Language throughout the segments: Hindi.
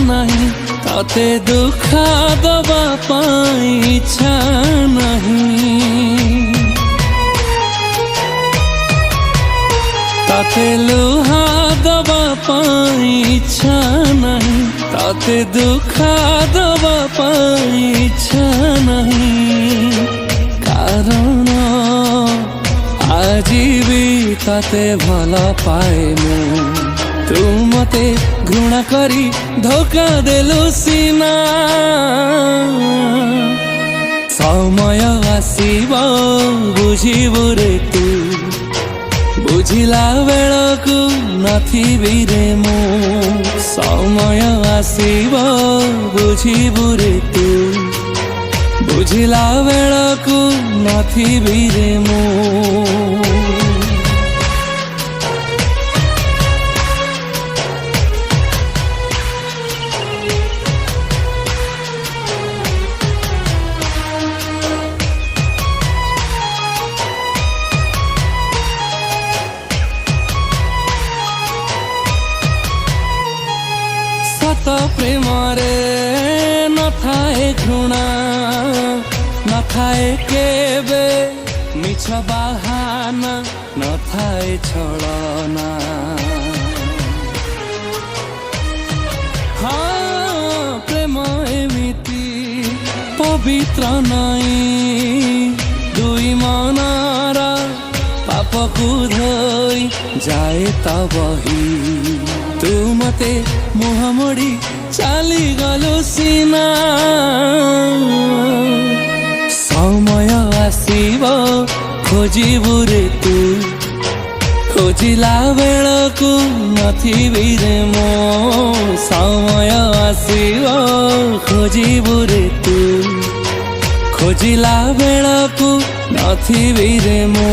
नहीं तते दुख दबा पाई इच्छा नहीं तते लुहा दबा पाई इच्छा नहीं तते दुख दबा पाई इच्छा नहीं कारण आजी भी तते भला पाए मु तू मते घृणा करी धोखा देलु सीना समय आसीबो बुझिबु रे तू बुझिला बेलकु नथिबि रे मु समय आसीबो बुझिबु रे तू बुझिला बेलकु नथिबि रे मु सत प्रेम रे न थाए घृणा न थाए केबे मिछ बाहाना न थाए छलना हाँ प्रेम एमिति पवित्र नहीं दुई मनार पापकु धोई जाए ता बही तू मते मुह मोड़ी चाली गलु सीना समय आसीबो खोजिबु रे तू खोजिला बेलकु नथिबि रे मो समय आसीबो खोजिबु रे तू खोजिला बेलकु नथिबि रे मो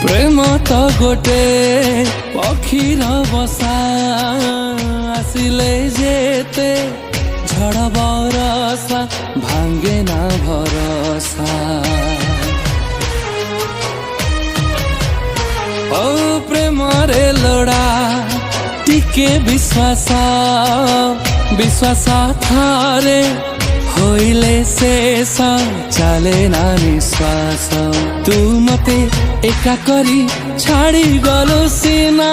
प्रेम तो गोटे पक्षीर बसा आसिले जेते झड़ बरसा भांगे ना भरसा ओ प्रेम रे लोड़ा टिके विश्वास विश्वास थारे होइले शेष चले ना निश्वास तू मते एका करी छाड़ी गलु सीना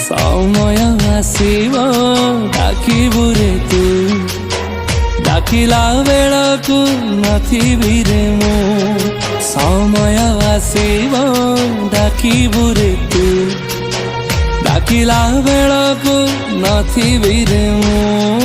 समय आसीबो डाकिबु रे तू डाकिला बेलकु नथिबि रे मु समय आसीबो डाकिबु रे तू डाकिला बेलकु नथिबि रे मु